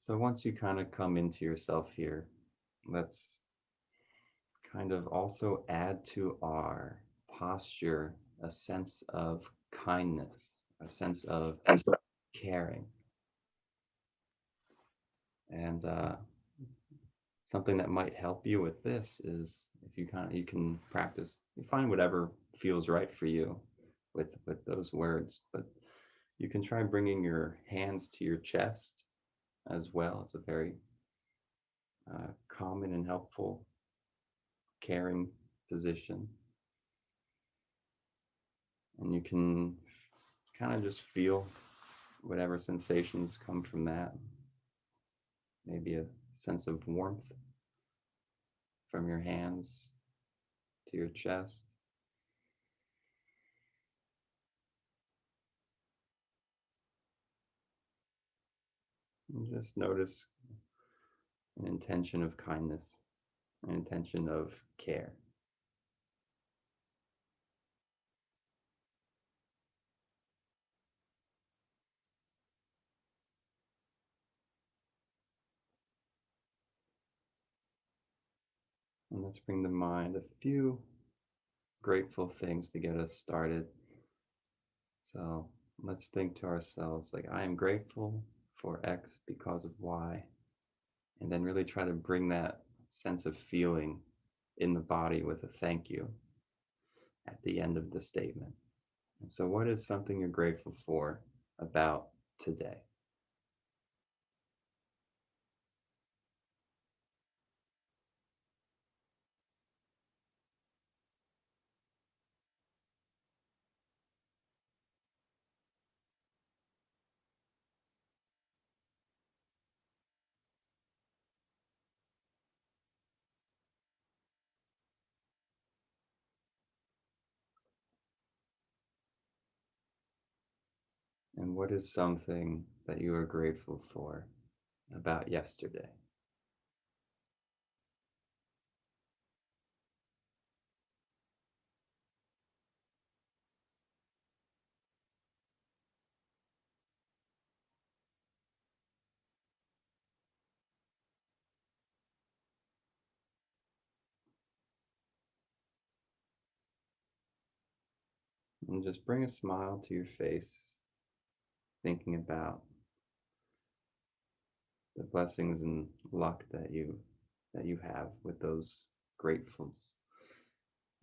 So once you kind of come into yourself here, let's kind of also add to our posture a sense of kindness, a sense of caring. And something that might help you with this is if you can practice, you find whatever feels right for you with those words, but you can try bringing your hands to your chest as well. It's a very common and helpful, caring position. And you can kind of just feel whatever sensations come from that. Maybe a sense of warmth from your hands to your chest. And just notice an intention of kindness, an intention of care. And let's bring to mind a few grateful things to get us started. So let's think to ourselves, like, I am grateful for X because of Y. And then really try to bring that sense of feeling in the body with a thank you at the end of the statement. And so, what is something you're grateful for about today? And what is something that you are grateful for about yesterday? And just bring a smile to your face, thinking about the blessings and luck that you have with those gratefuls,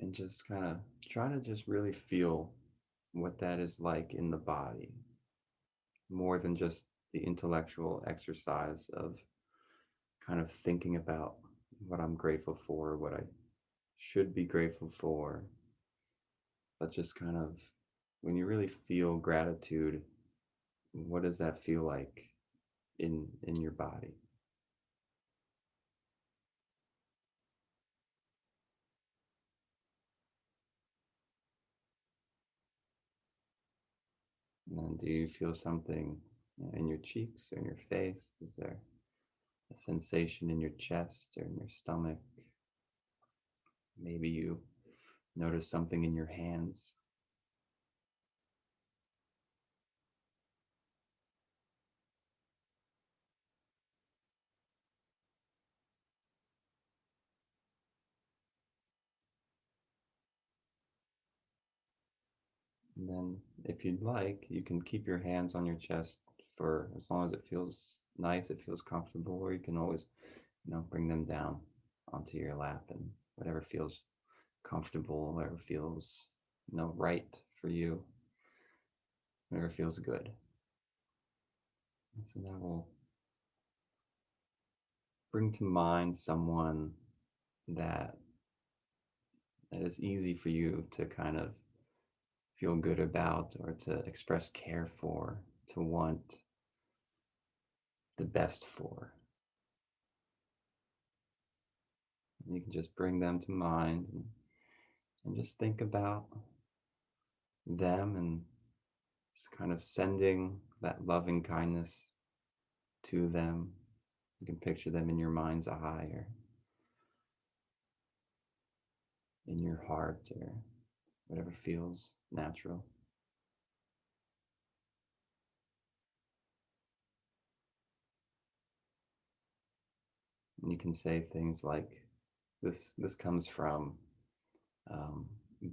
and just kind of try to just really feel what that is like in the body, more than just the intellectual exercise of kind of thinking about what I'm grateful for, what I should be grateful for, but just kind of when you really feel gratitude, what does that feel like in your body? And then do you feel something in your cheeks or in your face? Is there a sensation in your chest or in your stomach? Maybe you notice something in your hands. And then, if you'd like, you can keep your hands on your chest for as long as it feels nice, it feels comfortable, or you can always, bring them down onto your lap and whatever feels comfortable, whatever feels, right for you, whatever feels good. And so that will bring to mind someone that that is easy for you to kind of feel good about or to express care for, to want the best for. You can just bring them to mind and just think about them and just kind of sending that loving kindness to them. You can picture them in your mind's eye or in your heart or whatever feels natural. And you can say things like, this comes from um,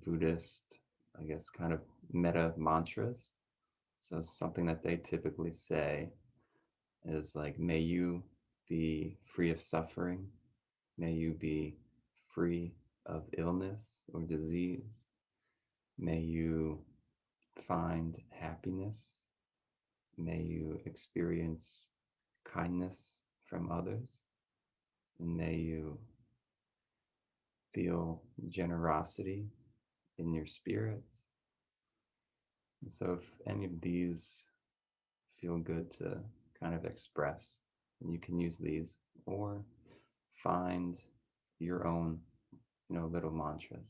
Buddhist, I guess, kind of metta mantras. So something that they typically say is like, may you be free of suffering. May you be free of illness or disease. May you find happiness. May you experience kindness from others. And may you feel generosity in your spirit. And so, if any of these feel good to kind of express, and you can use these or find your own, little mantras.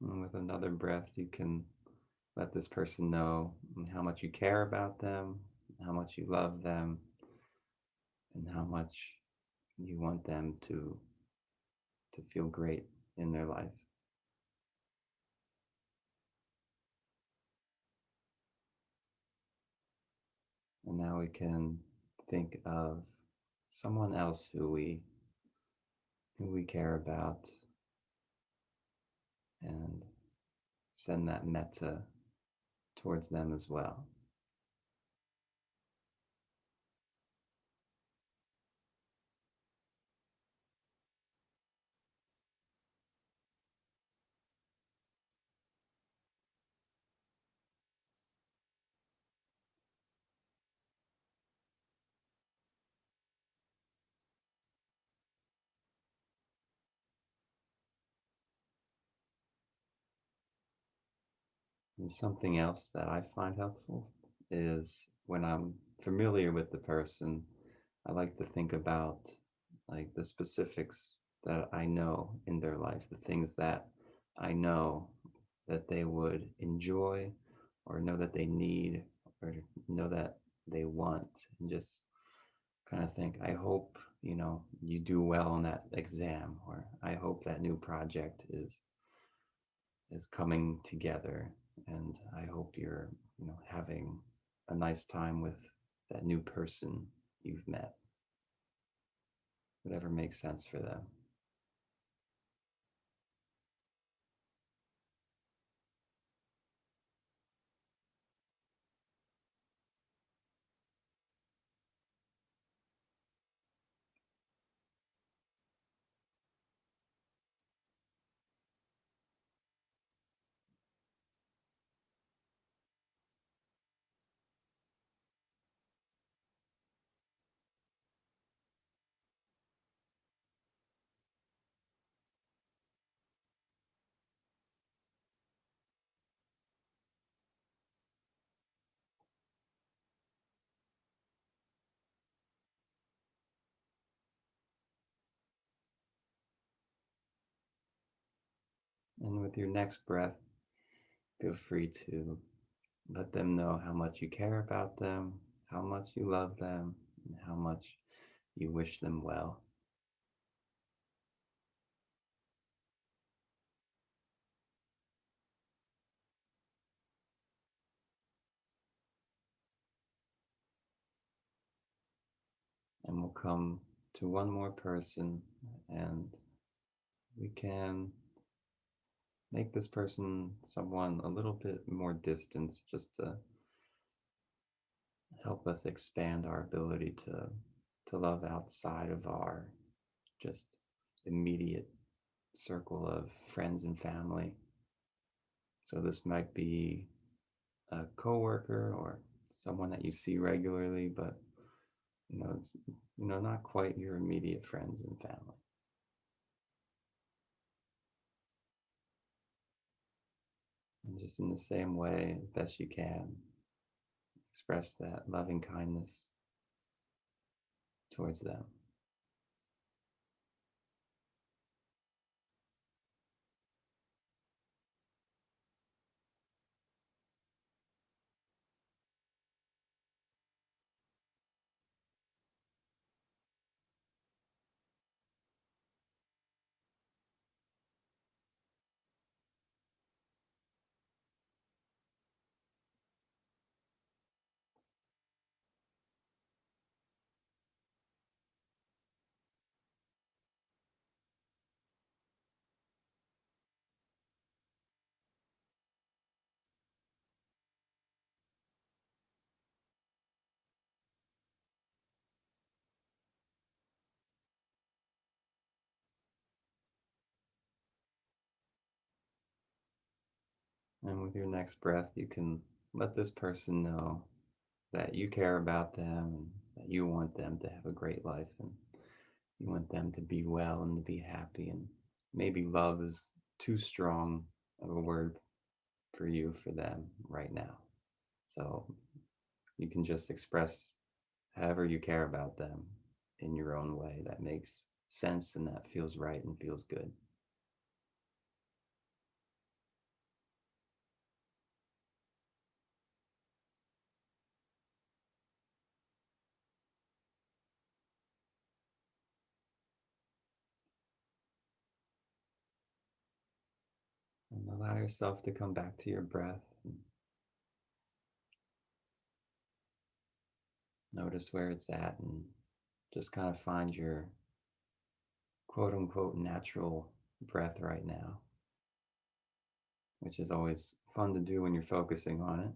And with another breath, you can let this person know how much you care about them, how much you love them, and how much you want them to feel great in their life. And now we can think of someone else who we care about and send that metta towards them as well. And something else that I find helpful is when I'm familiar with the person, I like to think about like the specifics that I know in their life, the things that I know that they would enjoy or know that they need or know that they want, and just kind of think, I hope, you do well on that exam, or I hope that new project is coming together, and I hope you're, having a nice time with that new person you've met, whatever makes sense for them. And with your next breath, feel free to let them know how much you care about them, how much you love them, and how much you wish them well. And we'll come to one more person, and we can make this person someone a little bit more distant, just to help us expand our ability to love outside of our just immediate circle of friends and family. So this might be a coworker or someone that you see regularly, but it's not quite your immediate friends and family. And just in the same way, as best you can, express that loving kindness towards them. And with your next breath, you can let this person know that you care about them and that you want them to have a great life and you want them to be well and to be happy. And maybe love is too strong of a word for you for them right now. So you can just express however you care about them in your own way that makes sense and that feels right and feels good. And allow yourself to come back to your breath and notice where it's at and just kind of find your quote unquote natural breath right now, which is always fun to do when you're focusing on it.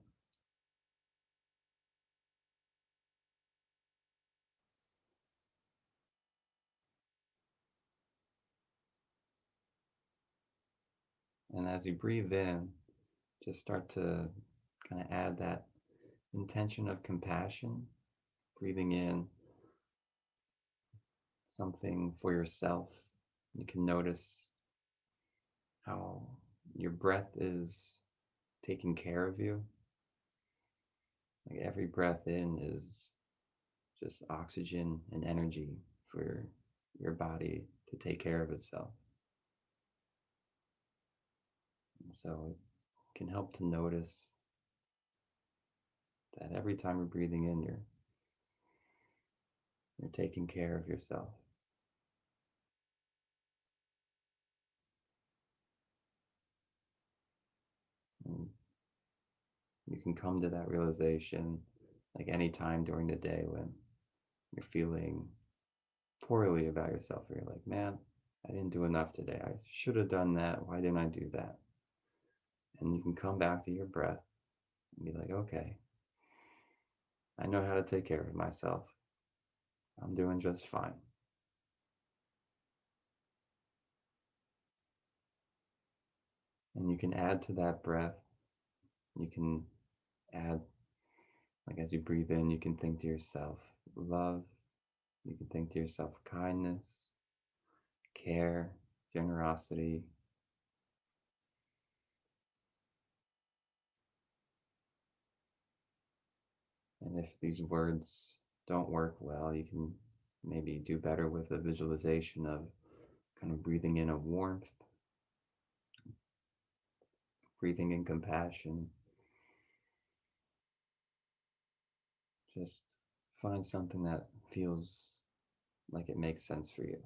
And as you breathe in, just start to kind of add that intention of compassion, breathing in something for yourself. You can notice how your breath is taking care of you. Like every breath in is just oxygen and energy for your body to take care of itself. And so it can help to notice that every time you're breathing in, you're taking care of yourself. And you can come to that realization like any time during the day when you're feeling poorly about yourself, or you're like, man, I didn't do enough today. I should have done that. Why didn't I do that? And you can come back to your breath and be like, okay, I know how to take care of myself. I'm doing just fine. And you can add to that breath. You can add, like as you breathe in, you can think to yourself love. You can think to yourself kindness, care, generosity. And if these words don't work well, you can maybe do better with a visualization of kind of breathing in a warmth, breathing in compassion. Just find something that feels like it makes sense for you.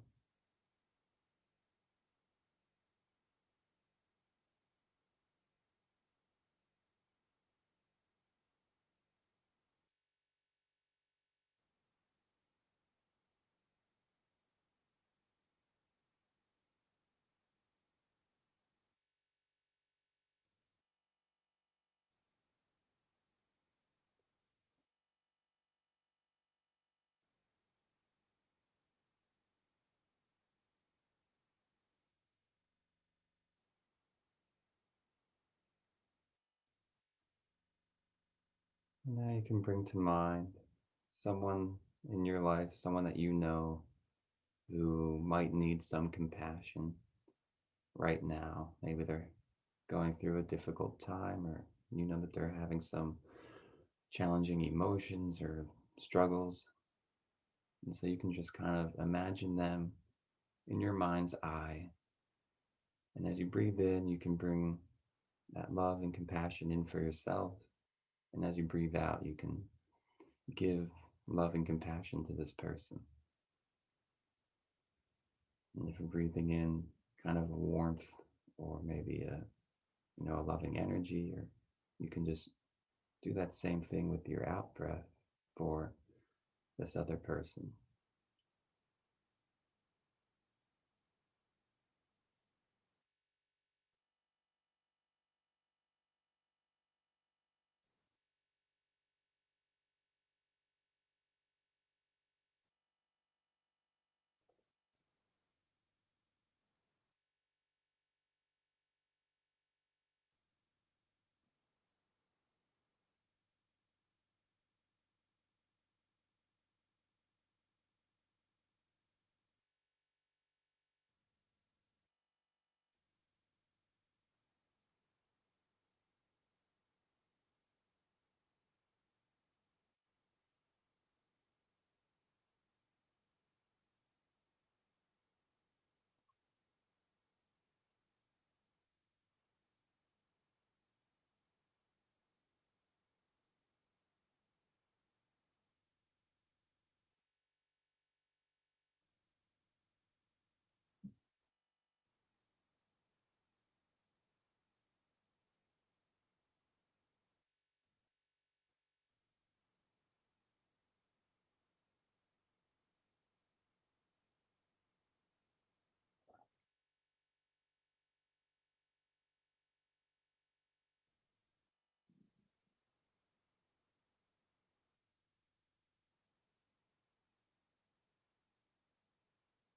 Now you can bring to mind someone in your life, someone that you know who might need some compassion right now. Maybe they're going through a difficult time, or you know that they're having some challenging emotions or struggles. And so you can just kind of imagine them in your mind's eye. And as you breathe in, you can bring that love and compassion in for yourself. And as you breathe out, you can give love and compassion to this person. And if you're breathing in kind of a warmth or maybe a loving energy, or you can just do that same thing with your out breath for this other person.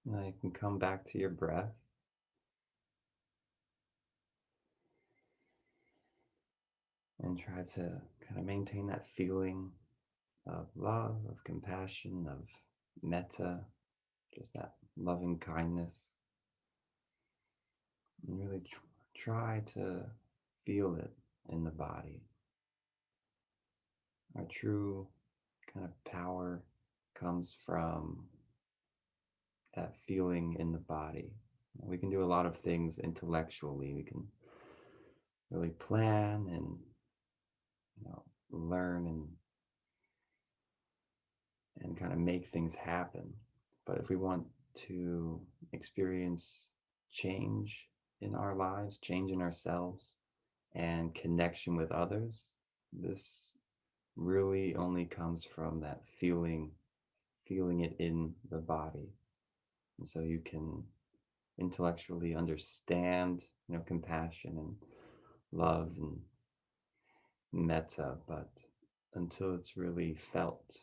Now you can come back to your breath and try to kind of maintain that feeling of love, of compassion, of metta, just that loving kindness. And really try to feel it in the body. Our true kind of power comes from that feeling in the body. We can do a lot of things intellectually. We can really plan and learn and kind of make things happen. But if we want to experience change in our lives, change in ourselves, and connection with others, this really only comes from that feeling it in the body. And so you can intellectually understand, compassion and love and metta, but until it's really felt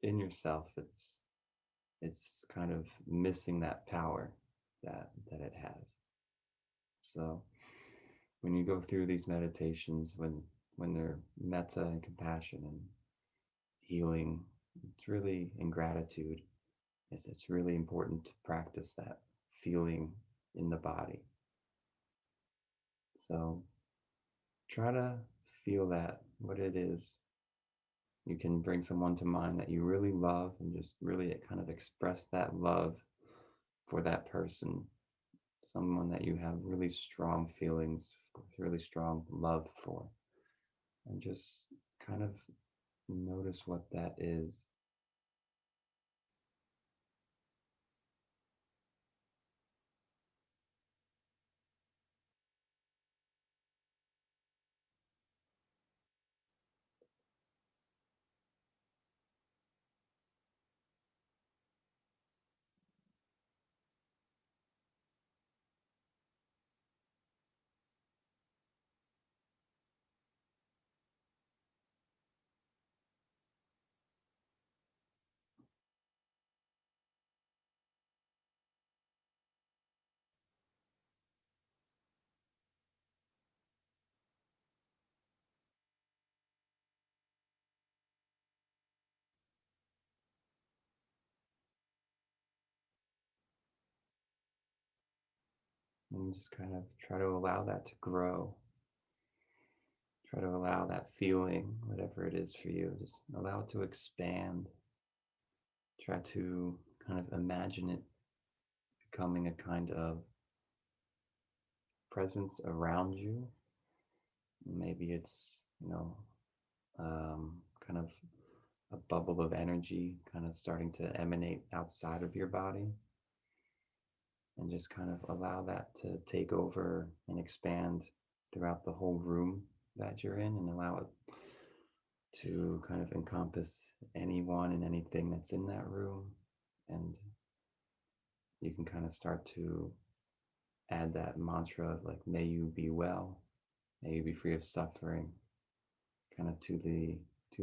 in yourself, it's kind of missing that power that it has. So when you go through these meditations, when they're metta and compassion and healing, it's really in gratitude. It's really important to practice that feeling in the body. So try to feel that what it is. You can bring someone to mind that you really love and just really kind of express that love for that person, someone that you have really strong feelings, really strong love for, and just kind of notice what that is. And just kind of try to allow that to grow. Try to allow that feeling, whatever it is for you, just allow it to expand. Try to kind of imagine it becoming a kind of presence around you. Maybe it's, kind of a bubble of energy kind of starting to emanate outside of your body, and just kind of allow that to take over and expand throughout the whole room that you're in, and allow it to kind of encompass anyone and anything that's in that room. And you can kind of start to add that mantra of like, may you be well, may you be free of suffering, kind of to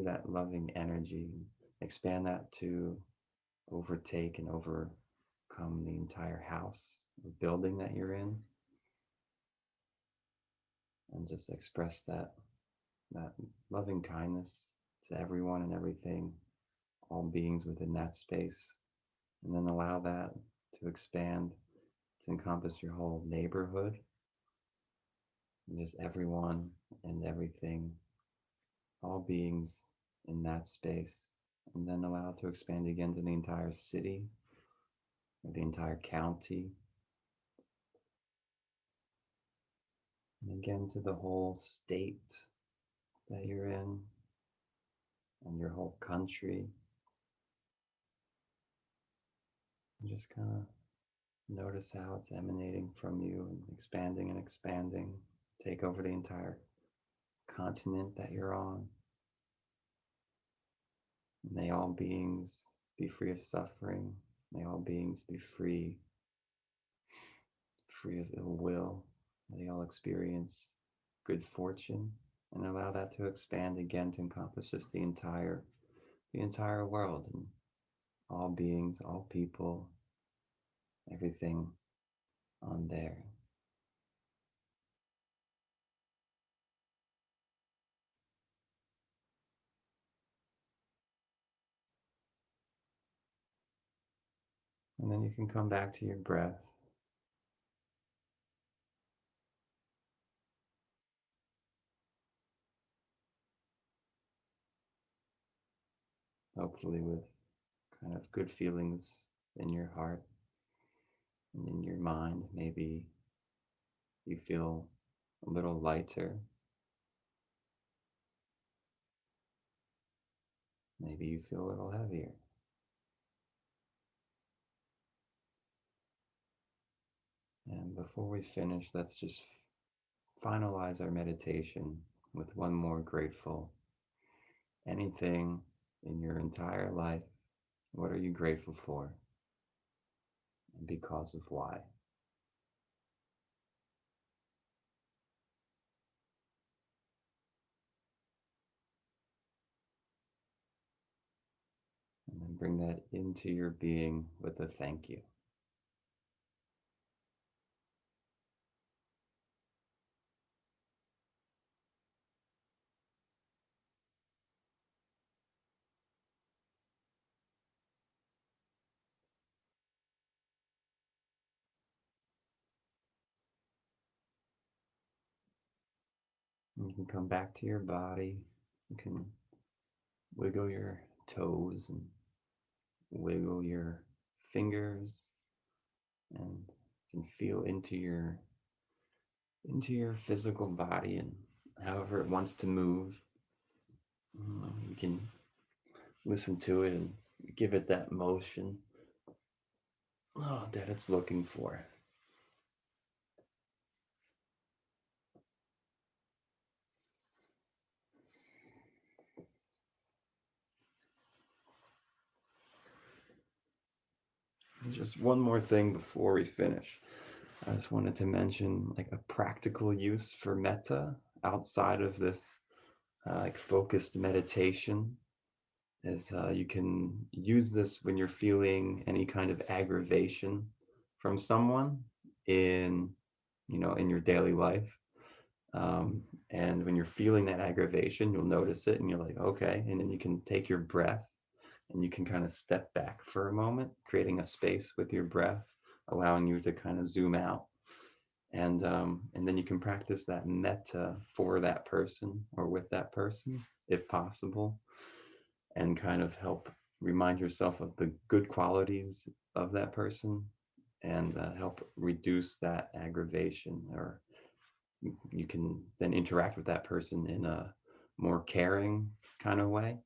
that loving energy. Expand that to overtake and overcome the entire house or building that you're in, and just express that loving kindness to everyone and everything, all beings within that space. And then allow that to expand to encompass your whole neighborhood, and just everyone and everything, all beings in that space. And then allow it to expand again to the entire city or the entire county, and again to the whole state that you're in and your whole country. And just kind of notice how it's emanating from you and expanding, take over the entire continent that you're on. May all beings be free of suffering. May all beings be free of ill will. May they all experience good fortune, and allow that to expand again to encompass just the entire world, and all beings, all people, everything on there. And then you can come back to your breath. Hopefully with kind of good feelings in your heart and in your mind. Maybe you feel a little lighter. Maybe you feel a little heavier. And before we finish, let's just finalize our meditation with one more grateful. Anything in your entire life, what are you grateful for? And because of why? And then bring that into your being with a thank you. And you can come back to your body. You can wiggle your toes and wiggle your fingers, and you can feel into your physical body and however it wants to move. You can listen to it and give it that motion that it's looking for. And just one more thing before we finish. I just wanted to mention like a practical use for metta outside of this like focused meditation is you can use this when you're feeling any kind of aggravation from someone in in your daily life. And when you're feeling that aggravation, you'll notice it and you're like, okay. And then you can take your breath and you can kind of step back for a moment, creating a space with your breath, allowing you to kind of zoom out And then you can practice that metta for that person or with that person, if possible, and kind of help remind yourself of the good qualities of that person, and help reduce that aggravation. Or you can then interact with that person in a more caring kind of way.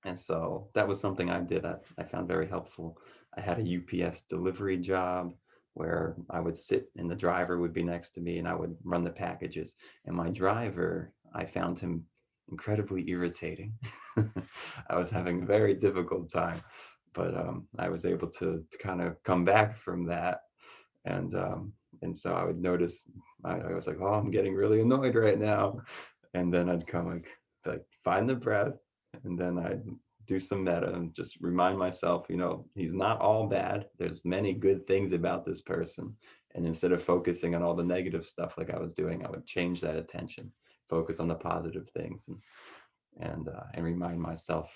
And so that was something I did. I found very helpful. I had a UPS delivery job where I would sit and the driver would be next to me and I would run the packages. And my driver, I found him incredibly irritating. I was having a very difficult time, but I was able to kind of come back from that. And so I would notice, I was like, oh, I'm getting really annoyed right now. And then I'd come like find the breath, and then I'd do some metta and just remind myself, he's not all bad. There's many good things about this person. And instead of focusing on all the negative stuff like I was doing, I would change that attention, focus on the positive things, and remind myself,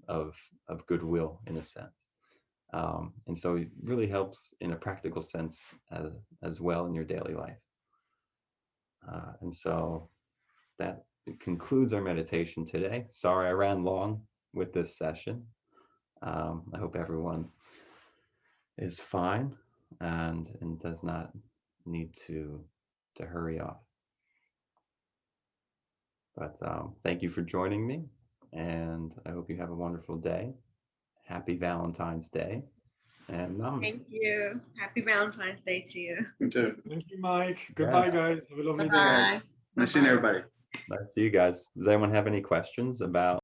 of goodwill in a sense. And so it really helps in a practical sense as well in your daily life. And so that concludes our meditation today. Sorry I ran long with this session. I hope everyone is fine and does not need to hurry off. But thank you for joining me, and I hope you have a wonderful day. Happy Valentine's Day, and namaste. Thank you. Happy Valentine's Day to you. You too. Thank you, Mike. Goodbye, guys. Have a lovely day. Bye. Nice seeing everybody. Nice to see you guys. Does anyone have any questions about